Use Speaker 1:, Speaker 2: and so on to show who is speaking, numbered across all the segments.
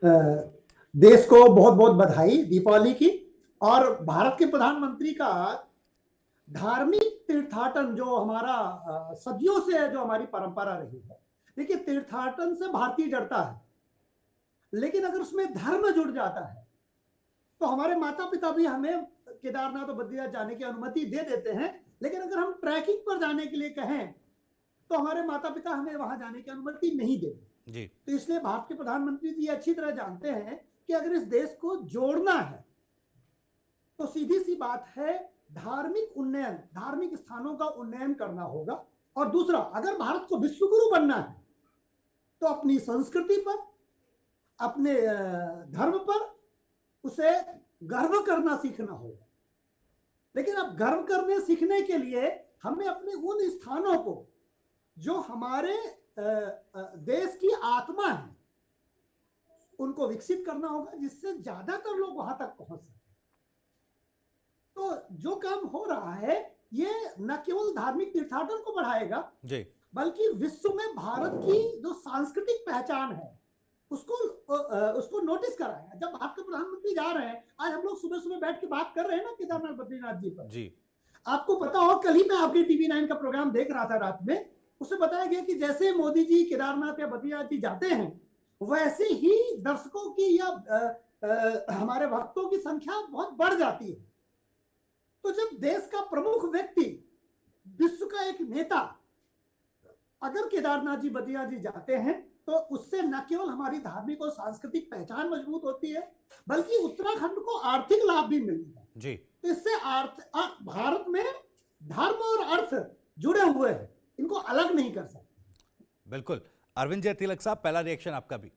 Speaker 1: देश को बहुत बहुत बधाई दीपावली की। और भारत के प्रधानमंत्री का धार्मिक तीर्थाटन जो हमारा सदियों से जो हमारी परंपरा रही है। देखिए, तीर्थाटन से भारतीय डरता है, लेकिन अगर उसमें धर्म जुड़ जाता है तो हमारे माता पिता भी हमें केदारनाथ और बद्रीनाथ जाने की अनुमति दे देते हैं। लेकिन अगर हम ट्रैकिंग पर जाने के लिए कहें तो हमारे माता पिता हमें वहां जाने की अनुमति नहीं देते
Speaker 2: जी।
Speaker 1: तो इसलिए भारत के प्रधानमंत्री जी अच्छी तरह जानते हैं कि अगर इस देश को जोड़ना है तो सीधी सी बात है, धार्मिक उन्नयन, धार्मिक स्थानों का उन्नयन करना होगा। और दूसरा, अगर भारत को विश्वगुरु बनना है तो अपनी संस्कृति पर, अपने धर्म पर उसे गर्व करना सीखना होगा। लेकिन अब गर्व करने सीखने के लिए हमें अपने उन स्थानों को जो हमारे देश की आत्मा है उनको विकसित करना होगा, जिससे ज्यादातर लोग वहां तक पहुंच सके। तो जो काम हो रहा है ये न केवल धार्मिक तीर्थाटन को बढ़ाएगा
Speaker 2: जी,
Speaker 1: बल्कि विश्व में भारत की जो सांस्कृतिक पहचान है उसको नोटिस कराएगा। जब भारत के प्रधानमंत्री जा रहे हैं, आज हम लोग सुबह सुबह बैठ के बात कर रहे हैं ना केदारनाथ बद्रीनाथ जी पर।
Speaker 2: जी,
Speaker 1: आपको पता हो, कल ही मैं आपके टीवी 9 का प्रोग्राम देख रहा था रात में, उसमें बताया गया कि जैसे मोदी जी केदारनाथ या बद्रीनाथ जी जाते हैं वैसे ही दर्शकों की या हमारे भक्तों की संख्या बहुत बढ़ जाती है। तो जब देश का प्रमुख व्यक्ति, विश्व का एक नेता अगर केदारनाथ जी बद्रीनाथ जी जाते हैं तो उससे न केवल हमारी धार्मिक और सांस्कृतिक पहचान मजबूत होती है बल्कि उत्तराखंड को आर्थिक लाभ भी मिलता है।
Speaker 2: जी।
Speaker 1: तो इससे भारत में धर्म और अर्थ जुड़े हुए हैं, इनको अलग नहीं कर सकते।
Speaker 2: बिल्कुल। अरविंद जय तिलक साहब, पहला रिएक्शन आपका भी।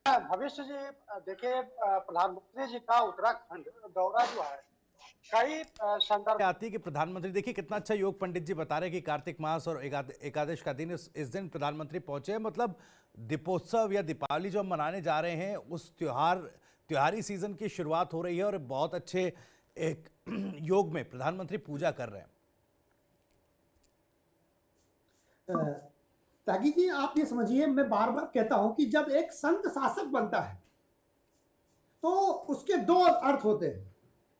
Speaker 3: भविष्य जी, देखिए, प्रधानमंत्री जी का उत्तराखंड दौरा जो है कई संदर्भ
Speaker 2: आती है कि प्रधानमंत्री, देखिए कितना अच्छा योग पंडित जी बता रहे हैं कि कार्तिक मास और एकादश का दिन, इस दिन प्रधानमंत्री पहुंचे। मतलब दीपोत्सव या दीपावली जो हम मनाने जा रहे हैं उस त्योहारी सीजन की शुरुआत हो रही है और बहुत अच्छे एक योग में प्रधानमंत्री पूजा कर रहे हैं।
Speaker 1: त्यागी जी, आप ये समझिए, मैं बार बार कहता हूं कि जब एक संत शासक बनता है तो उसके दो अर्थ होते हैं।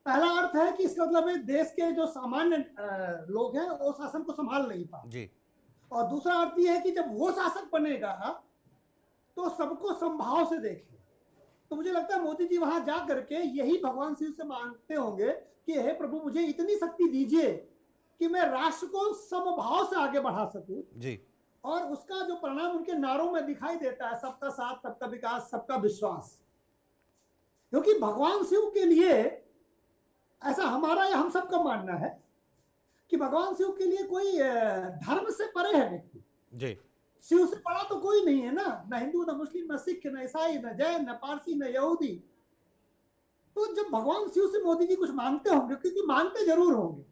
Speaker 1: पहला अर्थ है कि इसका मतलब है देश के जो सामान्य लोग हैं वो शासन को संभाल नहीं पा
Speaker 2: जी।
Speaker 1: और दूसरा अर्थ यह है कि जब वो शासक बनेगा तो सबको संभाव से देखे। तो मुझे लगता है मोदी जी वहां जा करके यही भगवान शिव से मांगते होंगे कि हे प्रभु, मुझे इतनी शक्ति दीजिए कि मैं राष्ट्र को समभाव से आगे बढ़ा सकूं।
Speaker 2: जी।
Speaker 1: और उसका जो परिणाम उनके नारों में दिखाई देता है, सबका साथ, सबका विकास, सबका विश्वास। क्योंकि भगवान शिव के लिए, ऐसा हमारा या हम सबका मानना है कि भगवान शिव के लिए कोई धर्म से परे है व्यक्ति।
Speaker 2: जी।
Speaker 1: शिव से बड़ा तो कोई नहीं है ना, न हिंदू, न मुस्लिम, न सिख, न ईसाई, न जैन, न पारसी, न यहूदी। तो जब भगवान शिव से मोदी जी कुछ मांगते होंगे, क्योंकि मांगते जरूर होंगे,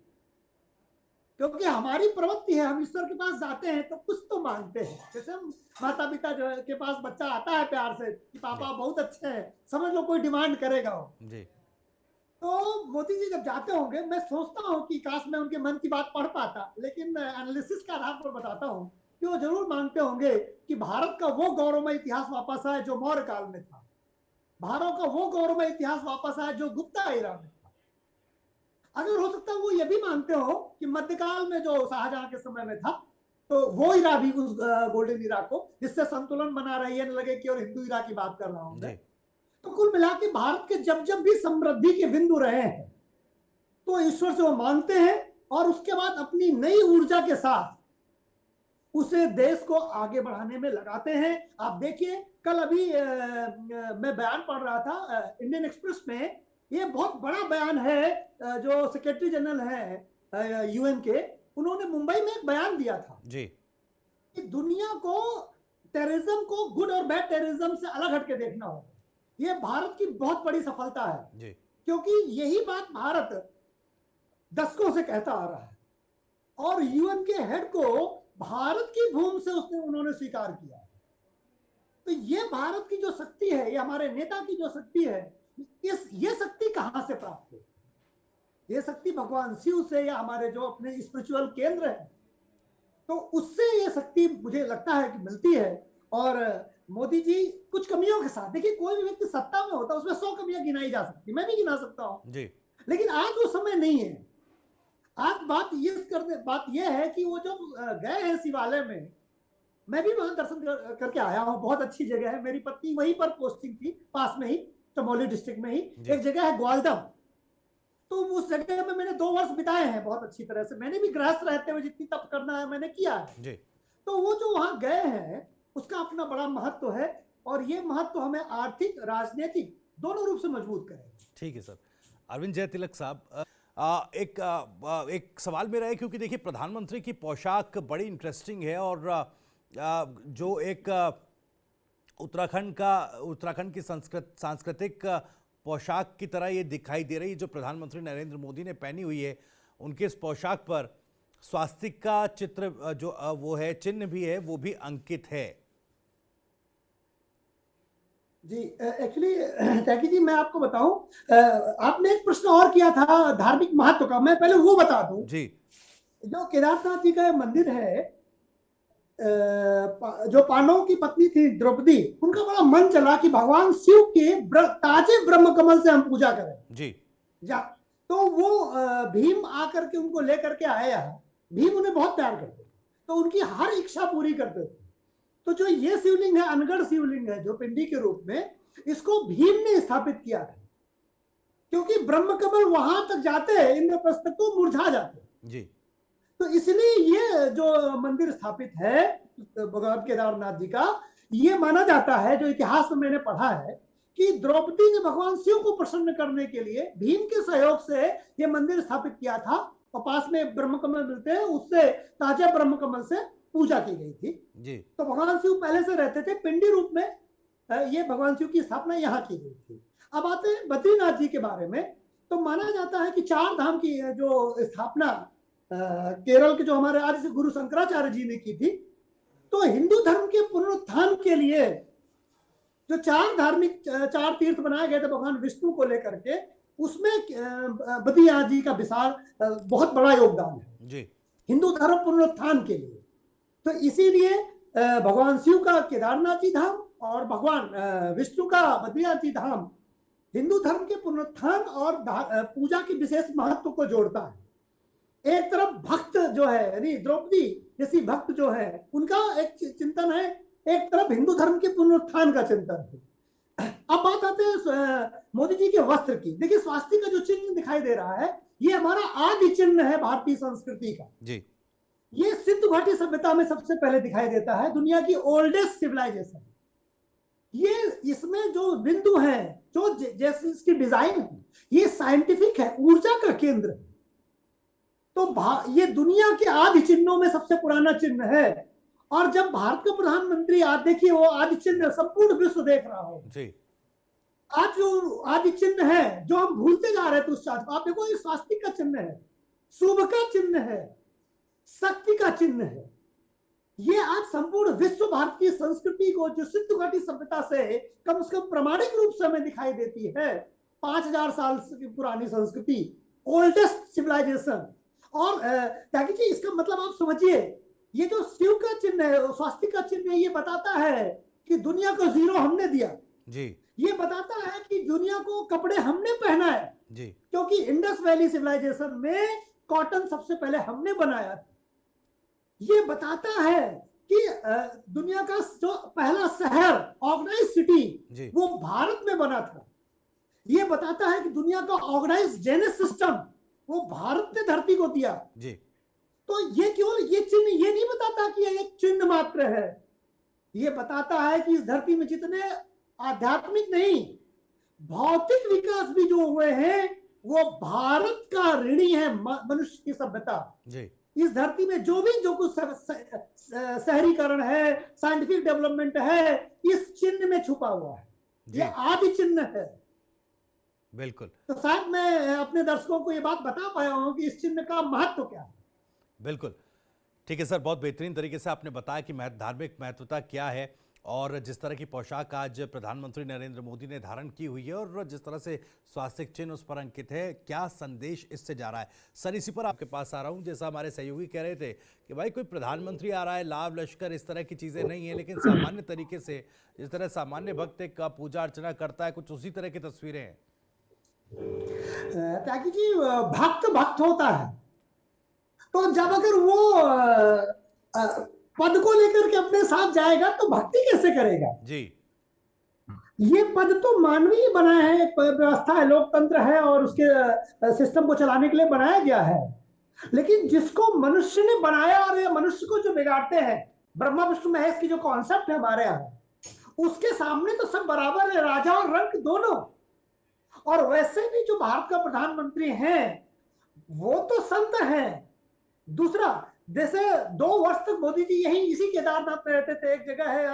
Speaker 1: क्योंकि हमारी प्रवृत्ति है, हम ईश्वर के पास जाते हैं तो कुछ तो मांगते हैं। जैसे हम माता पिता के पास बच्चा आता है प्यार से कि पापा बहुत अच्छे हैं, समझ लो कोई डिमांड करेगा वो।
Speaker 2: जी।
Speaker 1: तो मोदी जी जब जाते होंगे, मैं सोचता हूँ कि काश मैं उनके मन की बात पढ़ पाता, लेकिन एनालिसिस के आधार पर बताता हूँ कि वो जरूर मांगते होंगे कि भारत का वो गौरवमय इतिहास वापस आए जो मौर्य काल में था, भारत का वो गौरवमय इतिहास वापस आए जो गुप्ता एरा में था। अगर हो सकता है वो ये भी मानते हो कि मध्यकाल में जो शाहजहां के समय में था, तो वो इरा भी, उस गोल्डन इरा को, जिससे संतुलन बना रही है, न लगे कि और हिंदू इरा की बात कर रहा हूं मैं। तो कुल मिला के भारत के जब जब भी समृद्धि के बिंदु रहे हैं तो ईश्वर से वो मांगते हैं और उसके बाद अपनी नई ऊर्जा के साथ उसे देश को आगे बढ़ाने में लगाते हैं। आप देखिए, कल अभी मैं बयान पढ़ रहा था इंडियन एक्सप्रेस में, ये बहुत बड़ा बयान है जो सेक्रेटरी जनरल है यूएन के, उन्होंने मुंबई में एक बयान दिया था
Speaker 2: जी।
Speaker 1: कि दुनिया को टेररिज्म को गुड और बैड टेररिज्म से अलग हटके देखना होगा। ये भारत की बहुत बड़ी सफलता है
Speaker 2: जी।
Speaker 1: क्योंकि यही बात भारत दशकों से कहता आ रहा है और यूएन के हेड को भारत की भूमि से उन्होंने स्वीकार किया। तो ये भारत की जो शक्ति है, ये हमारे नेता की जो शक्ति है, ये शक्ति कहां से प्राप्त है? ये शक्ति भगवान शिव से या हमारे जो अपने स्पिरिचुअल केंद्र है, तो उससे ये शक्ति मुझे लगता है कि मिलती है। और मोदी जी कुछ कमियों के साथ, देखिए कोई भी व्यक्ति सत्ता में होता है उसमें 100 कमियां गिनाई जा सकती, मैं भी गिना सकता हूं,
Speaker 2: जी
Speaker 1: लेकिन आज वो समय नहीं है। आज बात ये है कि वो जो गए हैं शिवालय में, मैं भी वहां दर्शन करके आया हूँ, बहुत अच्छी जगह है, मेरी पत्नी वहीं पर पोस्टिंग थी, पास में ही, चमोली डिस्ट्रिक्ट में ही
Speaker 2: जी
Speaker 1: एक जगह है ग्वालदम, तो उस जगह में मैंने 2 वर्ष बिताए हैं बहुत अच्छी तरह से, मैंने भी गृहस्थ रहते हुए जितनी तप करना है मैंने किया है।
Speaker 2: जी
Speaker 1: तो वो जो वहां गए हैं उसका अपना बड़ा महत्व है, और ये महत्व हमें आर्थिक राजनीतिक दोनों रूप से मजबूत करेगा।
Speaker 2: ठीक है सर। अरविंद जयतिलक साहब, एक सवाल मेरा है, क्योंकि देखिए प्रधानमंत्री की पोशाक बड़ी इंटरेस्टिंग है, और जो एक उत्तराखंड की सांस्कृतिक पोशाक की तरह ये दिखाई दे रही, जो प्रधानमंत्री नरेंद्र मोदी ने पहनी हुई है, उनके इस पोशाक पर स्वास्तिक का चित्र जो वो है, चिन्ह भी है, वो भी अंकित है।
Speaker 1: जी एक्चुअली टैकी जी मैं आपको बताऊं, आपने एक प्रश्न और किया था धार्मिक महत्व का, मैं पहले वो बता दूं।
Speaker 2: जी
Speaker 1: जो केदारनाथ जी का मंदिर है, जो पांडवों की पत्नी थी द्रौपदी, उनका बड़ा मन चला कि भगवान शिव के ताजे ब्रह्म कमल से हम पूजा करें
Speaker 2: जी
Speaker 1: जा, तो वो भीम आकर के उनको लेकर के आया। भीम उन्हें बहुत प्यार करते, तो उनकी हर इच्छा पूरी करते थे। तो जो ये शिवलिंग है, अनगढ़ शिवलिंग है जो पिंडी के रूप में, इसको भीम ने स्थापित किया था, क्योंकि ब्रह्म कमल वहां तक जाते हैं इंद्रप्रस्थ तक तो मुरझा जाते।
Speaker 2: जी
Speaker 1: तो इसलिए ये जो मंदिर स्थापित है भगवान केदारनाथ जी का, ये माना जाता है, जो इतिहास में मैंने पढ़ा है, कि द्रौपदी ने भगवान शिव को प्रसन्न करने के लिए भीम के सहयोग से ये मंदिर स्थापित किया था, और पास में ब्रह्म कमल मिलते हैं, उससे ताजा ब्रह्म कमल से पूजा की गई थी।
Speaker 2: जी
Speaker 1: तो भगवान शिव पहले से रहते थे पिंडी रूप में, ये भगवान शिव की स्थापना यहाँ की गई थी। अब आते हैं बद्रीनाथ जी के बारे में, तो माना जाता है कि 4 धाम की जो स्थापना केरल के जो हमारे आदि गुरु शंकराचार्य जी ने की थी, तो हिंदू धर्म के पुनरुत्थान के लिए जो 4 तीर्थ बनाए गए थे भगवान विष्णु को लेकर के, उसमें बद्रीनाथ जी का विशाल बहुत बड़ा योगदान है
Speaker 2: जी
Speaker 1: हिंदू धर्म पुनरुत्थान के लिए। तो इसीलिए भगवान शिव का केदारनाथ जी धाम और भगवान विष्णु का बद्रीनाथ जी धाम हिंदू धर्म के पुनरुत्थान और पूजा के विशेष महत्व को जोड़ता है। एक तरफ भक्त जो है, यानी द्रौपदी जैसी भक्त जो है, उनका एक चिंतन है, एक तरफ हिंदू धर्म के पुनरुत्थान का चिंतन है। अब बात आते हैं मोदी जी के वस्त्र की। देखिए स्वास्तिक का जो चिन्ह दिखाई दे रहा है, ये हमारा आदि चिन्ह है भारतीय संस्कृति का।
Speaker 2: जी
Speaker 1: ये सिंधु घाटी सभ्यता में सबसे पहले दिखाई देता है, दुनिया की ओल्डेस्ट सिविलाइजेशन। ये इसमें जो बिंदु है, जो जैसे इसकी डिजाइन है, ये साइंटिफिक है, ऊर्जा का केंद्र है। तो ये दुनिया के आदि चिन्हों में सबसे पुराना चिन्ह है। और जब भारत का प्रधानमंत्री आज देखिए, वो आदि चिन्ह संपूर्ण विश्व देख रहा हो
Speaker 2: जी
Speaker 1: आज जो आदि चिन्ह है, जो हम भूलते जा रहे थे उस चार्ट, आप देखो ये स्वास्तिक का चिन्ह है, शुभ का चिन्ह है, शक्ति का चिन्ह है। ये आज संपूर्ण विश्व भारत की संस्कृति को, जो सिंधु घाटी सभ्यता से कम प्रमाणिक रूप से हमें दिखाई देती है, 5000 साल की पुरानी संस्कृति, ओल्डेस्ट सिविलाइजेशन। और त्यागी जी इसका मतलब आप समझिए, ये जो शिव का चिन्ह है, स्वास्तिक का चिन्ह है, ये बताता है कि दुनिया को जीरो हमने दिया
Speaker 2: जी
Speaker 1: ये बताता है कि दुनिया को कपड़े हमने पहना है
Speaker 2: जी
Speaker 1: क्योंकि इंडस वैली सिविलाइजेशन में कॉटन सबसे पहले हमने बनाया था। ये बताता है कि दुनिया का जो पहला शहर, ऑर्गेनाइज सिटी, वो भारत में बना था। ये बताता है कि दुनिया का ऑर्गेनाइज जेनेस सिस्टम वो भारत ने धरती को दिया
Speaker 2: जी।
Speaker 1: तो ये केवल ये चिन्ह ये नहीं बताता कि ये एक चिन्ह मात्र है, ये बताता है कि इस धरती में जितने आध्यात्मिक नहीं भौतिक विकास भी जो हुए हैं वो भारत का ऋणी है मनुष्य की सभ्यता। इस धरती में जो कुछ शहरीकरण है, साइंटिफिक डेवलपमेंट है, इस चिन्ह में छुपा हुआ है, ये आदि चिन्ह है।
Speaker 2: बिल्कुल।
Speaker 1: तो शायद मैं अपने दर्शकों को ये बात बता पाया हूं कि इस चिन्ह का महत्व क्या है।
Speaker 2: बिल्कुल ठीक है सर, बहुत बेहतरीन तरीके से आपने बताया कि धार्मिक महत्वता क्या है और जिस तरह की पोशाक आज प्रधानमंत्री नरेंद्र मोदी ने धारण की हुई है और जिस तरह से स्वास्तिक चिन्ह उस पर अंकित है, क्या संदेश इससे जा रहा है? सर, इसी पर आपके पास आ रहा हूं। जैसा हमारे सहयोगी कह रहे थे कि भाई कोई प्रधानमंत्री आ रहा है, लाव लश्कर इस तरह की चीजें नहीं है, लेकिन सामान्य तरीके से जिस तरह सामान्य भक्त एक पूजा अर्चना करता है, कुछ उसी तरह की तस्वीरें हैं।
Speaker 1: त्यागी जी, भक्त भक्त होता है, तो जब अगर वो पद को लेकर के अपने साथ जाएगा तो भक्ति कैसे करेगा?
Speaker 2: जी,
Speaker 1: ये पद तो मानवीय बना है, एक व्यवस्था है, लोकतंत्र है और उसके सिस्टम को चलाने के लिए बनाया गया है। लेकिन जिसको मनुष्य ने बनाया और ये मनुष्य को जो बिगाड़ते हैं, ब्रह्मा विष्णु महेश की जो कॉन्सेप्ट है हमारे यहाँ, उसके सामने तो सब बराबर है, राजा और रंक दोनों। और वैसे भी जो भारत का प्रधानमंत्री हैं वो तो संत हैं। दूसरा, जैसे 2 वर्ष तक मोदी जी यही इसी केदारनाथ में रहते थे। एक जगह है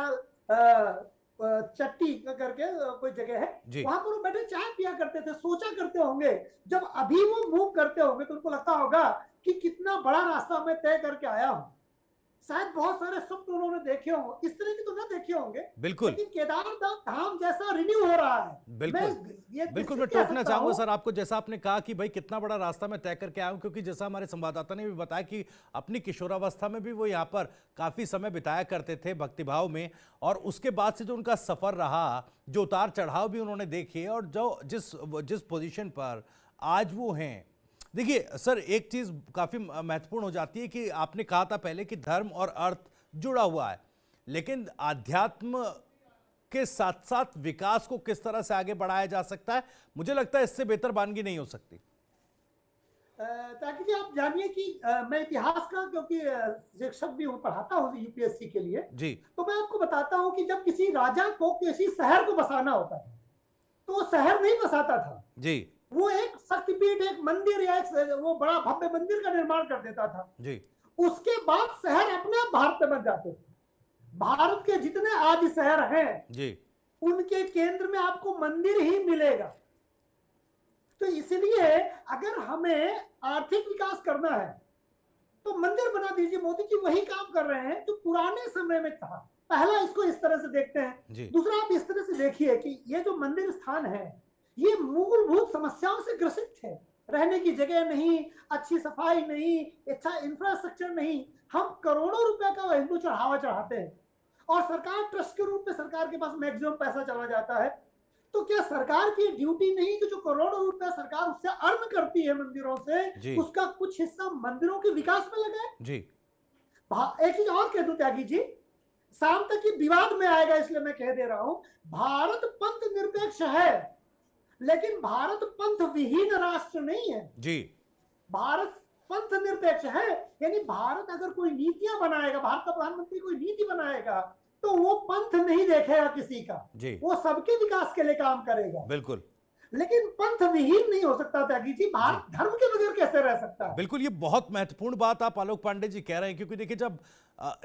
Speaker 1: चट्टी करके कोई जगह है, वहां पर वो बैठे चाय पिया करते थे। सोचा करते होंगे जब अभी वो मूव करते होंगे तो उनको लगता होगा कि कितना बड़ा रास्ता मैं तय करके आया हूं। शायद बहुत सारे स्वप्न उन्होंने देखे होंगे, इस तरह की तो ना देखे होंगे,
Speaker 2: बिल्कुल
Speaker 1: लेकिन केदारनाथ धाम जैसा रिन्यू हो रहा है।
Speaker 2: बिल्कुल मैं टोकना चाहूंगा सर आपको, जैसा आपने कहा कि भाई कितना बड़ा रास्ता मैं तय करके आया हूं, क्योंकि जैसा हमारे संवाददाता ने भी बताया कि अपनी किशोरावस्था में भी वो यहाँ पर काफी समय बिताया करते थे भक्तिभाव में, और उसके बाद से जो उनका सफर रहा, जो उतार चढ़ाव भी उन्होंने देखे, और जो जिस पोजीशन पर आज वो हैं। देखिए सर, एक चीज काफी महत्वपूर्ण हो जाती है कि आपने कहा था पहले कि धर्म और अर्थ जुड़ा हुआ है, लेकिन आध्यात्म के साथ साथ विकास को किस तरह से आगे बढ़ाया जा सकता है, मुझे लगता है इससे बेहतर वानगी नहीं हो सकती।
Speaker 1: ताकि जी आप जानिए कि मैं इतिहास का, क्योंकि शिक्षक भी हूँ, पढ़ाता हूँ यूपीएससी के लिए
Speaker 2: जी,
Speaker 1: तो मैं आपको बताता हूँ कि जब किसी राजा को किसी शहर को बसाना होता है तो वो शहर नहीं बसाता था
Speaker 2: जी,
Speaker 1: वो एक शक्तिपीठ, एक मंदिर या एक वो बड़ा भव्य मंदिर का निर्माण कर देता था
Speaker 2: जी,
Speaker 1: उसके बाद शहर अपने आप भारत में बन जाते थे। भारत के जितने आदि शहर हैं
Speaker 2: जी,
Speaker 1: उनके केंद्र में आपको मंदिर ही मिलेगा। तो इसलिए अगर हमें आर्थिक विकास करना है तो मंदिर बना दीजिए। मोदी जी वही काम कर रहे हैं जो पुराने समय में था। पहला इसको इस तरह से देखते हैं। दूसरा, आप इस तरह से देखिए कि ये जो मंदिर स्थान है ये मूलभूत समस्याओं से ग्रसित थे। रहने की जगह नहीं, अच्छी सफाई नहीं, अच्छा इंफ्रास्ट्रक्चर नहीं। हम करोड़ों रुपए का हिंदू चढ़ावा चढ़ाते हैं और सरकार ट्रस्ट के रूप में सरकार के पास मैक्सिमम पैसा चला जाता है। तो क्या सरकार की ड्यूटी नहीं कि जो करोड़ों रुपया सरकार उससे अर्न करती है मंदिरों से, उसका कुछ हिस्सा मंदिरों के विकास में लगाए? जी। एक चीज और कह दूं त्यागी जी, शाम तक ये विवाद में आएगा इसलिए मैं कह दे रहा हूं, भारत पंथ निरपेक्ष है लेकिन भारत पंथ विहीन राष्ट्र नहीं है जी। भारत पंथ निरपेक्ष है, यानी भारत अगर कोई नीतियां बनाएगा, भारत का प्रधानमंत्री कोई नीति बनाएगा तो वो पंथ नहीं देखेगा किसी का जी। वो सबके विकास के लिए काम करेगा। बिल्कुल, लेकिन पंथ विहीन नहीं हो सकता त्यागी जी। भारत धर्म के बगैर कैसे रह सकता है?
Speaker 2: बिल्कुल, ये बहुत महत्वपूर्ण बात आप आलोक पांडे जी कह रहे हैं, क्योंकि देखिए जब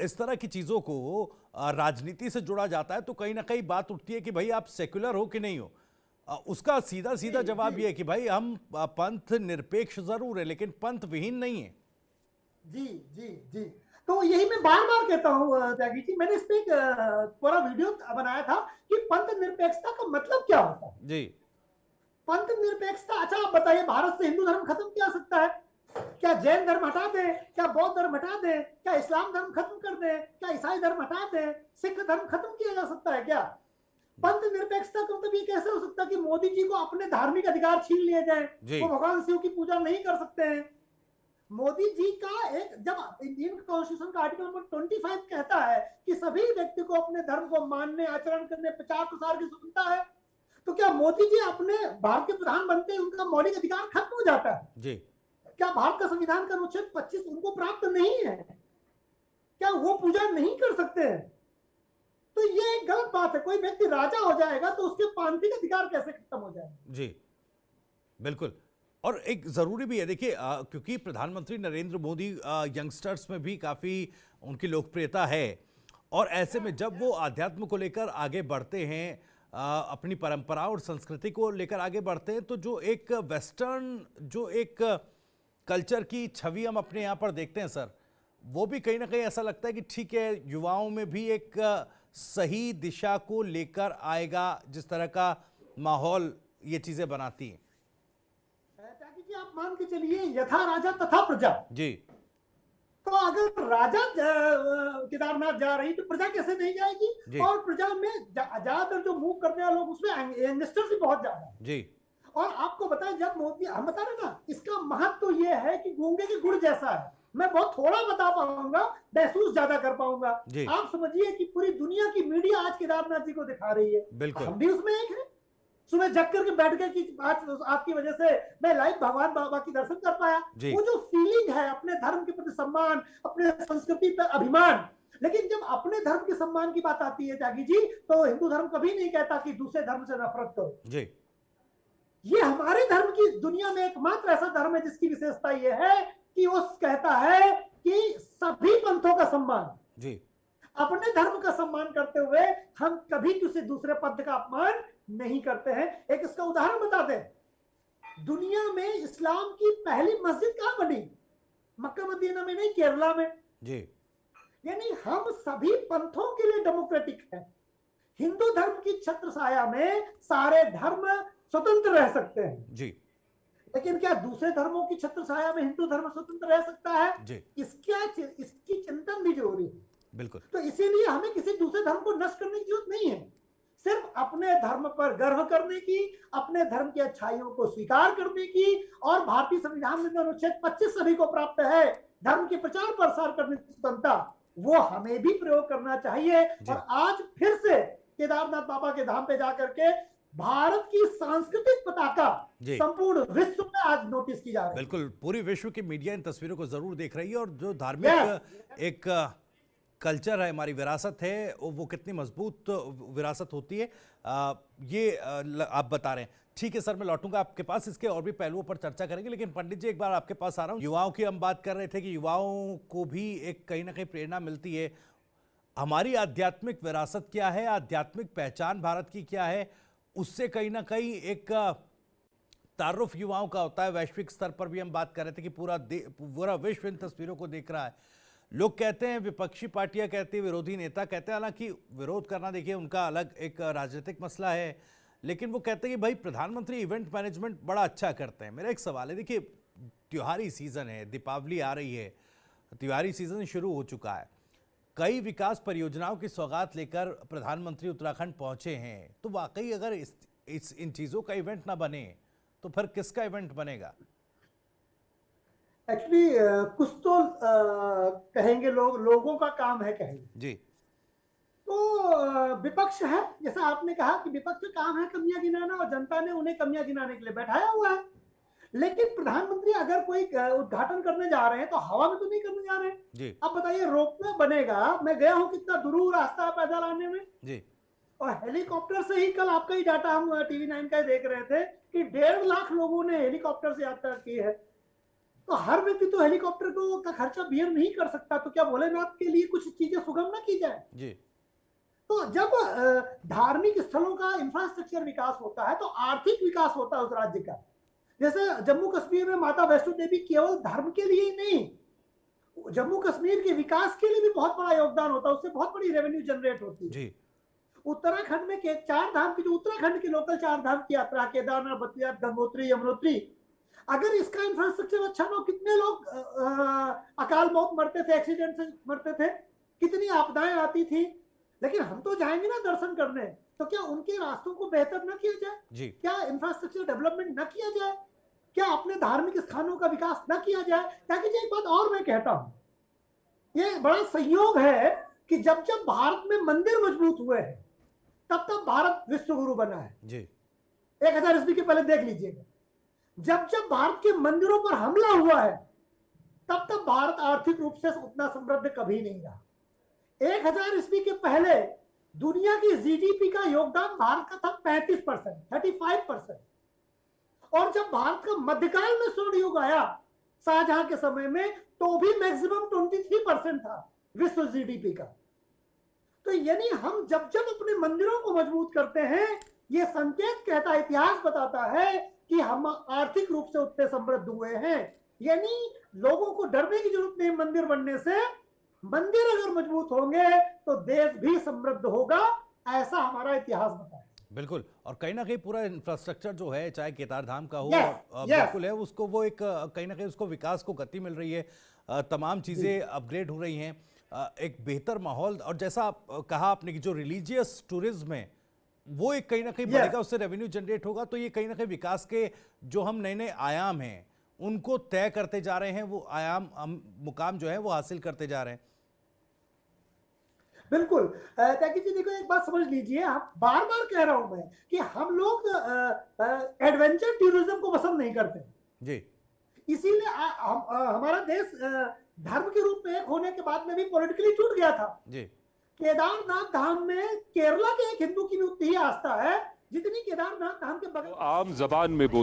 Speaker 2: इस तरह की चीजों को राजनीति से जोड़ा जाता है तो कहीं ना कहीं बात उठती है कि भाई आप सेक्युलर हो कि नहीं हो। उसका सीधा सीधा जवाब ये है कि भाई हम पंथ निरपेक्ष जरूर है लेकिन पंथ विहीन नहीं है।
Speaker 1: जी जी जी, तो यही मैं बार बार कहता हूँ त्यागी जी। मैंने इस पे एक पूरा वीडियो बनाया था कि पंथ निरपेक्षता का मतलब क्या होता है जी। पंथ निरपेक्षता, अच्छा आप बताइए, भारत से हिंदू धर्म खत्म किया सकता है क्या? जैन धर्म हटा दें क्या? बौद्ध धर्म हटा दें क्या? इस्लाम धर्म खत्म कर दें क्या? ईसाई धर्म हटा दें? सिख धर्म खत्म किया जा सकता है क्या? पंथ निरपेक्षता का मतलब ये कैसे हो सकता है कि मोदी जी को अपने धार्मिक अधिकार छीन लिए जाए, वो भगवान शिव की पूजा नहीं कर सकते हैं? मोदी जी का एक, जब इंडियन कॉन्स्टिट्यूशन का आर्टिकल नंबर 25 कहता है कि सभी व्यक्ति को अपने धर्म को मानने, आचरण करने, प्रचार प्रसार की स्वतंत्रता है, तो क्या मोदी जी अपने भारत के प्रधान बनते उनका मौलिक अधिकार खत्म हो जाता है जी? क्या भारत का संविधान का अनुच्छेद 25 उनको प्राप्त नहीं है? क्या वो पूजा नहीं कर सकते हैं? तो ये एक गलत बात है। कोई व्यक्ति राजा हो जाएगा तो उसके पांथिक अधिकार कैसे खत्म हो जाएंगे? जी
Speaker 2: बिल्कुल, और एक जरूरी भी है देखिए, क्योंकि प्रधानमंत्री नरेंद्र मोदी यंगस्टर्स में भी काफी उनकी लोकप्रियता है, और ऐसे में जब वो आध्यात्म को लेकर आगे बढ़ते हैं, अपनी परंपरा और संस्कृति को लेकर आगे बढ़ते हैं, तो जो एक वेस्टर्न, जो एक कल्चर की छवि हम अपने यहाँ पर देखते हैं सर, वो भी कहीं ना कहीं ऐसा लगता है कि ठीक है, युवाओं में भी एक सही दिशा को लेकर आएगा, जिस तरह का माहौल ये चीजें बनाती हैं?
Speaker 1: त्यागी जी, आप मान के चलिए, यथा राजा तथा प्रजा।
Speaker 2: जी
Speaker 1: तो अगर राजा केदारनाथ जा रही तो प्रजा कैसे नहीं जाएगी? और प्रजा में ज्यादातर जो मूव करने वाले लोग, उसमें यंगस्टर्स भी बहुत ज्यादा है।
Speaker 2: जी।
Speaker 1: और आपको बताएं, जब मोदी, हम बता रहे ना, इसका महत्व तो ये है कि गूंगे के गुड़ जैसा है। मैं बहुत थोड़ा बता पाऊंगा, महसूस ज्यादा कर पाऊंगा। आप समझिए कि पूरी दुनिया की मीडिया आज केदारनाथ जी को दिखा रही है,
Speaker 2: बिल्कुल।
Speaker 1: हम भी उसमें एक है। सुबह जग करके बैठ गए कि आज आपकी वजह से मैं लाइव भगवान बाबा की दर्शन कर पाया। वो जो फीलिंग है, अपने धर्म के प्रति सम्मान, अपने संस्कृति पर अभिमान। लेकिन जब अपने धर्म के सम्मान की बात आती है त्यागी जी, तो हिंदू धर्म कभी नहीं कहता कि दूसरे धर्म से नफरत करो
Speaker 2: जी।
Speaker 1: ये हमारे धर्म की दुनिया में एकमात्र ऐसा धर्म है जिसकी विशेषता ये है कि वो कहता है कि सभी पंथों का सम्मान
Speaker 2: जी।
Speaker 1: अपने धर्म का सम्मान करते हुए हम कभी किसी दूसरे पंथ का अपमान नहीं करते हैं। एक इसका उदाहरण बता दें, दुनिया में इस्लाम की पहली मस्जिद कहां बनी? मक्का मदीना में नहीं, केरला में
Speaker 2: जी।
Speaker 1: यानी हम सभी पंथों के लिए डेमोक्रेटिक है। हिंदू धर्म की छत्र छाया में सारे धर्म स्वतंत्र रह सकते हैं
Speaker 2: जी।
Speaker 1: लेकिन क्या दूसरे धर्मों की छत्र छाया में हिंदू धर्म स्वतंत्र रह सकता है?
Speaker 2: जी।
Speaker 1: इसकी चिंतन भी जरूरी है।
Speaker 2: बिल्कुल।
Speaker 1: तो इसीलिए हमें किसी दूसरे धर्म को नष्ट करने की जरूरत नहीं है, सिर्फ अपने धर्म पर गर्व करने की, अपने धर्म की अच्छाइयों को स्वीकार करने की। और भारतीय संविधान में अनुच्छेद 25 सभी को प्राप्त है, धर्म के प्रचार प्रसार करने की स्वतंत्रता, वो हमें भी प्रयोग करना चाहिए। और आज फिर से केदारनाथ बाबा के धाम पे जाकर के भारत की सांस्कृतिक पताका संपूर्ण विश्व में आज नोटिस की जा रही है।
Speaker 2: बिल्कुल, पूरी विश्व की मीडिया इन तस्वीरों को जरूर देख रही है। और जो धार्मिक एक कल्चर है, हमारी विरासत है, वो कितनी मजबूत विरासत होती है, ये आप बता रहे हैं। ठीक है सर, मैं लौटूंगा आपके पास, इसके और भी पहलुओं पर चर्चा करेंगे। लेकिन पंडित जी, एक बार आपके पास आ रहा हूँ। युवाओं की हम बात कर रहे थे कि युवाओं को भी एक कहीं ना कहीं प्रेरणा मिलती है। हमारी आध्यात्मिक विरासत क्या है, आध्यात्मिक पहचान भारत की क्या है, उससे कहीं ना कहीं एक तारुफ युवाओं का होता है। वैश्विक स्तर पर भी हम बात कर रहे थे कि पूरा विश्व इन तस्वीरों को देख रहा है। लोग कहते हैं, विपक्षी पार्टियां कहती है, विरोधी नेता कहते हैं, हालांकि विरोध करना देखिए उनका अलग एक राजनीतिक मसला है, लेकिन वो कहते हैं कि भाई प्रधानमंत्री इवेंट मैनेजमेंट बड़ा अच्छा करते हैं। मेरा एक सवाल है, देखिए त्योहारी सीजन है, दीपावली आ रही है, त्योहारी सीजन शुरू हो चुका है, कई विकास परियोजनाओं की सौगात लेकर प्रधानमंत्री उत्तराखंड पहुंचे हैं। तो वाकई अगर इन चीजों का इवेंट ना बने तो फिर किसका इवेंट बनेगा?
Speaker 1: एक्चुअली कुछ तो कहेंगे लोगों का काम है कहेंगे
Speaker 2: जी।
Speaker 1: तो विपक्ष है, जैसा आपने कहा कि विपक्ष का काम है कमियां गिनाना, और जनता ने उन्हें कमियां गिनाने के लिए बैठाया हुआ है। लेकिन प्रधानमंत्री अगर कोई उद्घाटन करने जा रहे हैं तो हवा में तो नहीं करने जा रहे हैं
Speaker 2: जी।
Speaker 1: अब बताइए रोपवे बनेगा, मैं गया हूं, कितना दूर रास्ता है पैदल आने में
Speaker 2: जी।
Speaker 1: और हेलीकॉप्टर से ही, कल आपका ही डाटा हम TV9 का देख रहे थे कि 1.5 लाख लोगों ने हेलीकॉप्टर से यात्रा की है। तो हर व्यक्ति तो हेलीकॉप्टर का खर्चा बियर नहीं कर सकता, तो क्या भोलेनाथ के लिए कुछ चीजें सुगम ना की जाए
Speaker 2: जी।
Speaker 1: तो जब धार्मिक स्थलों का इंफ्रास्ट्रक्चर विकास होता है तो आर्थिक विकास होता है उस राज्य का। जैसे जम्मू कश्मीर में माता वैष्णो देवी केवल धर्म के लिए ही नहीं, जम्मू कश्मीर के विकास के लिए भी बहुत बड़ा योगदान होता है, उससे बहुत बड़ी रेवेन्यू जनरेट होती है
Speaker 2: जी।
Speaker 1: उत्तराखंड में चार धाम की, जो उत्तराखंड के लोकल 4 धाम की यात्रा, केदारनाथ, बद्रीनाथ, गंगोत्री, यमुनोत्री, अगर इसका इंफ्रास्ट्रक्चर अच्छा ना हो, कितने लोग अकाल मौत मरते थे, एक्सीडेंट से मरते थे, कितनी आपदाएं आती थी। लेकिन हम तो जाएंगे ना दर्शन करने, तो क्या उनके रास्तों को बेहतर ना किया जाए
Speaker 2: जी।
Speaker 1: क्या इंफ्रास्ट्रक्चर डेवलपमेंट ना किया जाए, क्या अपने धार्मिक स्थानों का विकास ना किया जाए? ताकि एक बात और मैं कहता हूं, ये बड़ा संयोग है कि जब जब भारत में मंदिर मजबूत हुए हैं तब तब भारत विश्व गुरु बना है
Speaker 2: जी।
Speaker 1: 1000 ईस्वी के पहले देख लीजिएगा, जब जब भारत के मंदिरों पर हमला हुआ है तब तब भारत आर्थिक रूप से उतना समृद्ध कभी नहीं रहा। 1000 ईस्वी के पहले दुनिया की जीडीपी का योगदान भारत का था 35%, 35%। और जब भारत का मध्यकाल में स्वर्ण युग आया शाहजहां के समय में, तो भी मैक्सिमम 23% था विश्व जीडीपी का। तो यानी हम जब जब अपने मंदिरों को मजबूत करते हैं, ये संकेत कहता है, इतिहास बताता है कि हम आर्थिक रूप से उतने समृद्ध हुए हैं। यानी लोगों को डरने की जरूरत नहीं मंदिर बनने से, मंदिर अगर मजबूत होंगे तो देश भी समृद्ध होगा, ऐसा हमारा इतिहास बताता है।
Speaker 2: बिल्कुल, और कहीं ना कहीं पूरा इंफ्रास्ट्रक्चर जो है, चाहे केदारधाम का हो,
Speaker 1: Yes, yes.
Speaker 2: बिल्कुल है, उसको वो एक कहीं ना कहीं उसको विकास को गति मिल रही है, तमाम चीज़ें अपग्रेड हो रही हैं, एक बेहतर माहौल, और जैसा कहा आपने कि जो रिलीजियस टूरिज्म है वो एक कहीं ना कहीं
Speaker 1: Yes.
Speaker 2: बढ़ेगा, उससे रेवेन्यू जनरेट होगा, तो ये कहीं ना कहीं विकास के जो हम नए नए आयाम हैं उनको तय करते जा रहे हैं, वो आयाम हम मुकाम जो है वो हासिल करते जा रहे हैं।
Speaker 1: बिल्कुल। त्यागी जी देखो, एक बात समझ लीजिए, आप बार बार कह रहा हूं मैं कि हम लोग एडवेंचर टूरिज्म को पसंद नहीं करते,
Speaker 2: जी
Speaker 1: इसीलिए हमारा देश धर्म के रूप में एक होने के बाद में भी पॉलिटिकली टूट गया था।
Speaker 2: जी
Speaker 1: केदारनाथ धाम में केरला के एक हिंदू की भी उतनी ही आस्था है जितनी केदारनाथ धाम के बगल
Speaker 4: आम जबान में बोल